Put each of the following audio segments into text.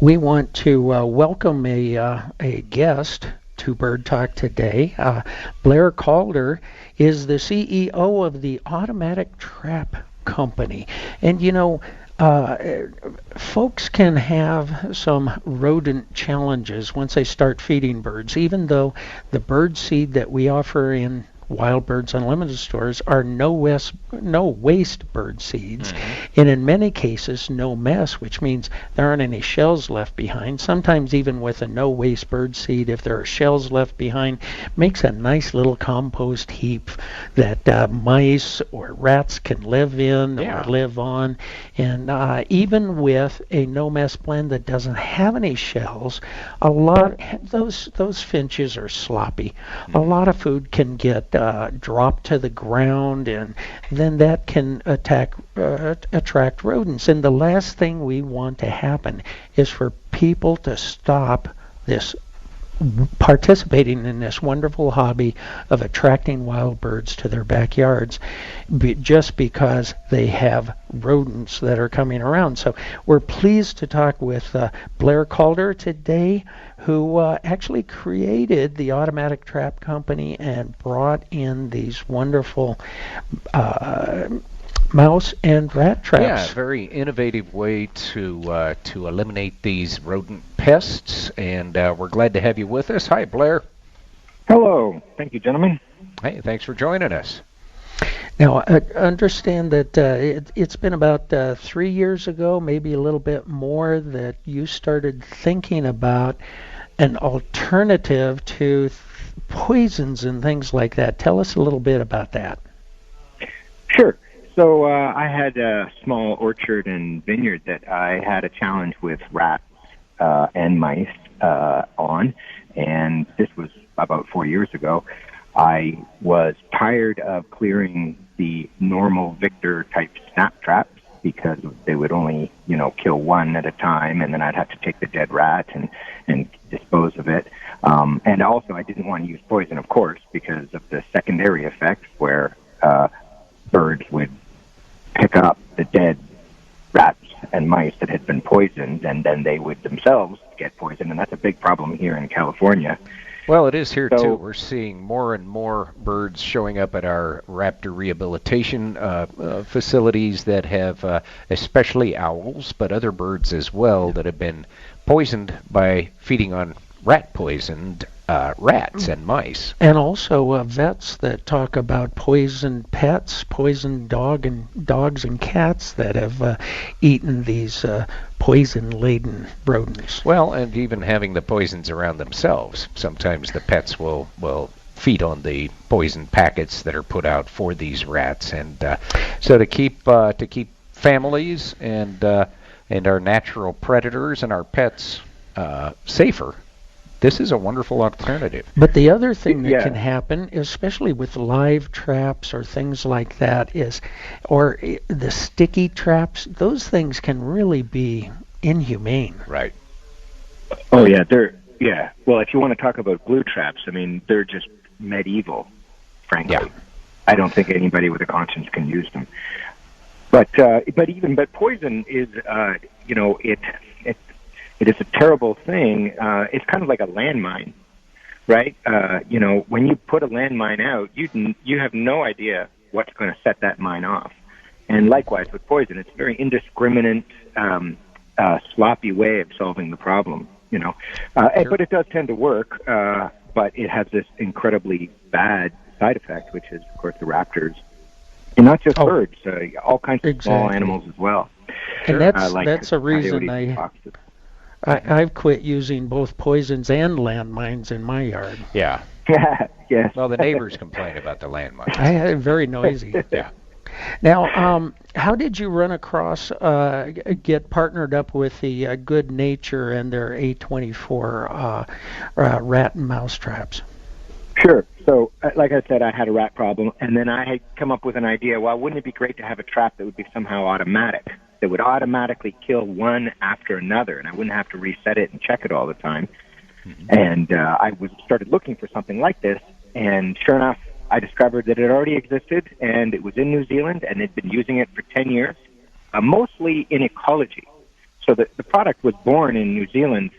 We want to welcome a guest to Bird Talk today. Blair Calder is the CEO of the Automatic Trap Company. And uh, folks can have some rodent challenges once they start feeding birds, even though the bird seed that we offer in Wild Birds Unlimited stores are no waste bird seeds, and in many cases no mess, which means there aren't any shells left behind. Sometimes even with a no waste bird seed, if there are shells left behind, makes a nice little compost heap that mice or rats can live in or live on. And even with a no mess blend that doesn't have any shells, a lot those finches are sloppy. A lot of food can get dropped to the ground, and then that can attract rodents. And the last thing we want to happen is for people to stop this participating in this wonderful hobby of attracting wild birds to their backyards just because they have rodents that are coming around. So we're pleased to talk with Blair Calder today, who actually created the Automatic Trap Company and brought in these wonderful mouse and rat traps. Yeah, a very innovative way to eliminate these rodent pests, and we're glad to have you with us. Hi, Blair. Hello. Thank you, gentlemen. Hey, thanks for joining us. Now, I understand that it's been about 3 years ago, maybe a little bit more, that you started thinking about an alternative to poisons and things like that. Tell us a little bit about that. Sure. So I had a small orchard and vineyard that I had a challenge with rats and mice on, and this was about 4 years ago. I was tired of clearing the normal Victor type snap traps because they would only, kill one at a time, and then I'd have to take the dead rat and dispose of it. And also, I didn't want to use poison, of course, because of the secondary effects where birds would pick up the dead rats and mice that had been poisoned, and then they would themselves get poisoned, and that's a big problem here in California. Well, it is here too. We're seeing more and more birds showing up at our raptor rehabilitation facilities that have, especially owls, but other birds as well, that have been poisoned by feeding on rat-poisoned rats and mice. And also vets that talk about poisoned pets, poisoned dogs and cats that have eaten these poison-laden rodents. Well, and even having the poisons around themselves. Sometimes the pets will feed on the poison packets that are put out for these rats, and so to keep families and our natural predators and our pets safer, this is a wonderful alternative. But the other thing that can happen, especially with live traps or things like that, or the sticky traps, those things can really be inhumane. Right. Oh, yeah. Well, if you want to talk about glue traps, they're just medieval, frankly. Yeah. I don't think anybody with a conscience can use them. But poison is, it is a terrible thing. It's kind of like a landmine, right? When you put a landmine out, you have no idea what's going to set that mine off. And likewise with poison, it's a very indiscriminate, sloppy way of solving the problem. Sure. But it does tend to work. But it has this incredibly bad side effect, which is, of course, the raptors, and not just birds, all kinds of small animals as well. And that's a reason foxes. I've quit using both poisons and landmines in my yard. Yeah. Yes. Well, the neighbors complain about the landmines. Very noisy. Yeah. Now, how did you run across, get partnered up with the Good Nature and their A24 rat and mouse traps? Sure. So, like I said, I had a rat problem, and then I had come up with an idea. Well, wouldn't it be great to have a trap that would be somehow automatic, that would automatically kill one after another, and I wouldn't have to reset it and check it all the time. Mm-hmm. And I started looking for something like this, and sure enough, I discovered that it already existed, and it was in New Zealand, and they'd been using it for 10 years, mostly in ecology. So the product was born in New Zealand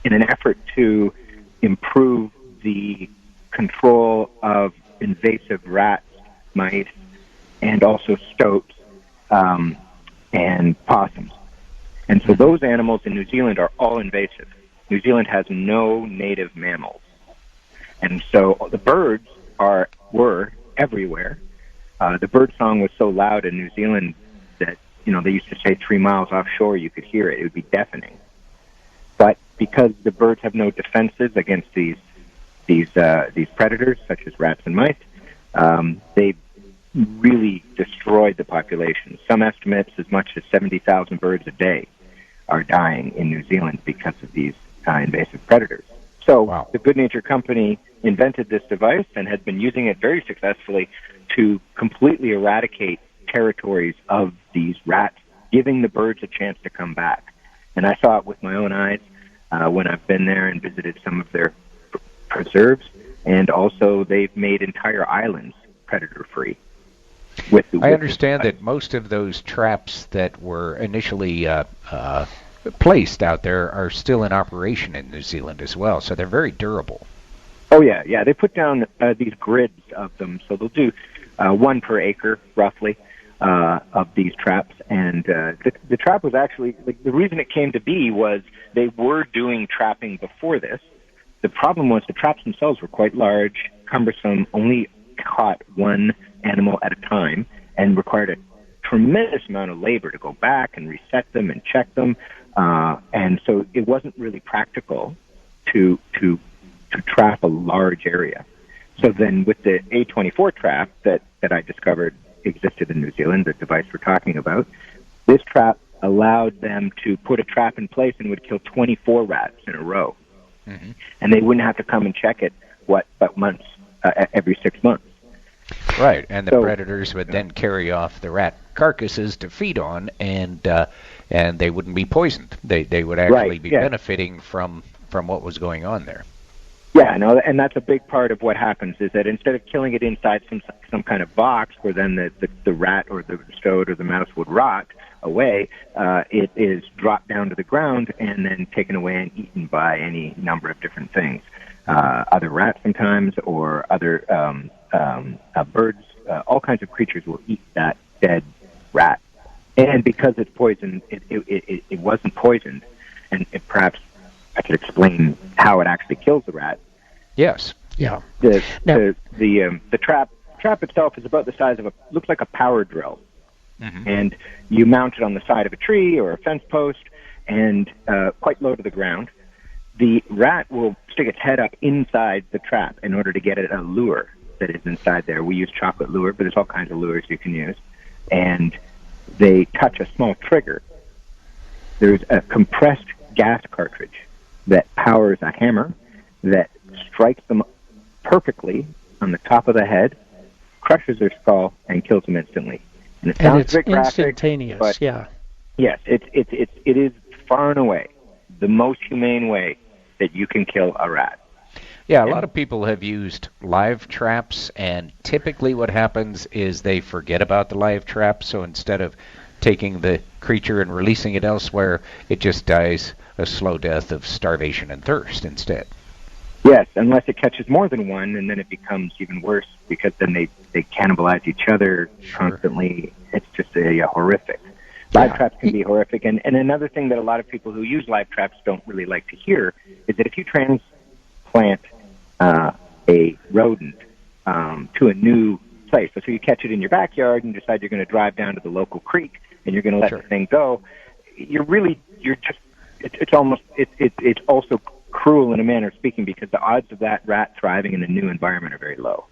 in an effort to improve the control of invasive rats, mice, and also stoats and possums. And so those animals in New Zealand are all invasive. New Zealand has no native mammals. And so the birds were everywhere. The bird song was so loud in New Zealand that, they used to say 3 miles offshore you could hear it. It would be deafening. But because the birds have no defenses against these predators, such as rats and mice, they really destroyed the population. Some estimates as much as 70,000 birds a day are dying in New Zealand because of these invasive predators. So the Good Nature Company invented this device and has been using it very successfully to completely eradicate territories of these rats, giving the birds a chance to come back. And I saw it with my own eyes when I've been there and visited some of their preserves, and also they've made entire islands predator-free. I understand that most of those traps that were initially placed out there are still in operation in New Zealand as well, so they're very durable. Oh, yeah. They put down these grids of them, so they'll do 1 per acre, roughly, of these traps. And the trap was actually, the reason it came to be was they were doing trapping before this. The problem was the traps themselves were quite large, cumbersome, only caught one animal at a time, and required a tremendous amount of labor to go back and reset them and check them. And so it wasn't really practical to trap a large area. So then with the A24 trap that I discovered existed in New Zealand, the device we're talking about, this trap allowed them to put a trap in place and would kill 24 rats in a row. Mm-hmm. And they wouldn't have to come and check it, months, every 6 months. Right, and the predators would then carry off the rat carcasses to feed on, and they wouldn't be poisoned. They would actually be benefiting from what was going on there. Yeah, no, and that's a big part of what happens is that instead of killing it inside some kind of box where then the rat or the stoat or the mouse would rot away, it is dropped down to the ground and then taken away and eaten by any number of different things, other rats sometimes or other birds. All kinds of creatures will eat that dead rat, and because it's poisoned, it wasn't poisoned, and perhaps I could explain how it actually kills the rat. Yes. Yeah. The trap itself is about the size of looks like a power drill, and you mount it on the side of a tree or a fence post, and quite low to the ground. The rat will stick its head up inside the trap in order to get at a lure that is inside there. We use chocolate lure, but there's all kinds of lures you can use, and they touch a small trigger. There's a compressed gas cartridge that powers a hammer that strikes them perfectly on the top of the head, crushes their skull, and kills them instantly. And it sounds it's a bit graphic, instantaneous, but yeah. Yes, it is far and away the most humane way that you can kill a rat. Yeah, a lot of people have used live traps, and typically what happens is they forget about the live trap, so instead of taking the creature and releasing it elsewhere, it just dies a slow death of starvation and thirst instead. Yes, unless it catches more than one, and then it becomes even worse because then they cannibalize each other constantly. It's just horrific. Live traps can be horrific. And another thing that a lot of people who use live traps don't really like to hear is that if you transplant a rodent to a new place, so you catch it in your backyard and decide you're going to drive down to the local creek and you're going to let the thing go, it's also cruel in a manner of speaking because the odds of that rat thriving in a new environment are very low.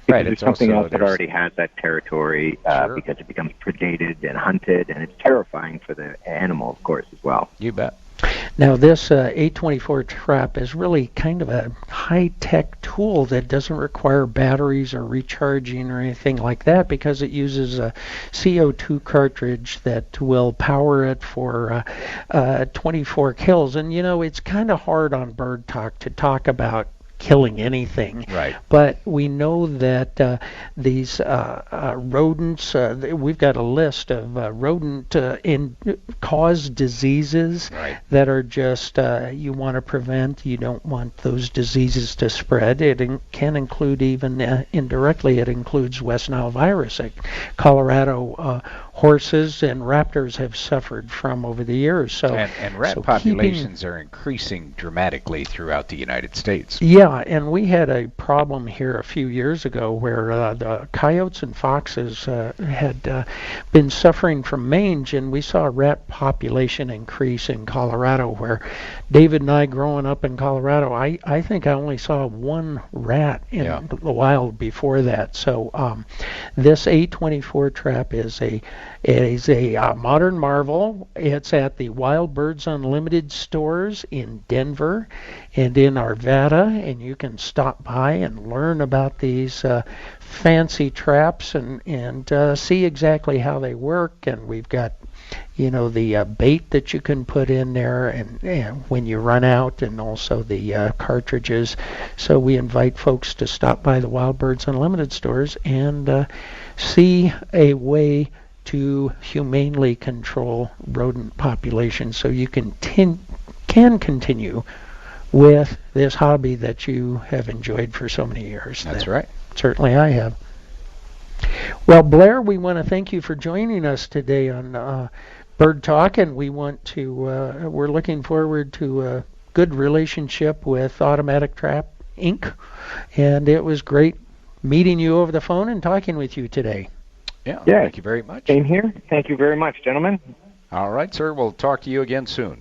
Because there's something else that already has that territory because it becomes predated and hunted, and it's terrifying for the animal, of course, as well. You bet. Now, this A24 trap is really kind of a high-tech tool that doesn't require batteries or recharging or anything like that because it uses a CO2 cartridge that will power it for 24 kills. And, it's kind of hard on Bird Talk to talk about killing anything. Right. But we know that these rodents, we've got a list of rodent caused diseases that are just you want to prevent. You don't want those diseases to spread. It can include even indirectly, it includes West Nile virus. Colorado horses and raptors have suffered from over the years. So and rat populations are increasing dramatically throughout the United States. Yeah, and we had a problem here a few years ago where the coyotes and foxes had been suffering from mange, and we saw a rat population increase in Colorado, where David and I, growing up in Colorado, I think I only saw one rat in the wild before that. So this A24 trap is a modern marvel. It's at the Wild Birds Unlimited stores in Denver and in Arvada, and you can stop by and learn about these fancy traps and see exactly how they work. And we've got, the bait that you can put in there and when you run out, and also the cartridges. So we invite folks to stop by the Wild Birds Unlimited stores and see a way to humanely control rodent populations, so you can continue with this hobby that you have enjoyed for so many years. That's right. Certainly I have. Well, Blair, we want to thank you for joining us today on Bird Talk, and we're looking forward to a good relationship with Automatic Trap Inc. And it was great meeting you over the phone and talking with you today. Yeah, thank you very much. Same here. Thank you very much, gentlemen. All right, sir. We'll talk to you again soon.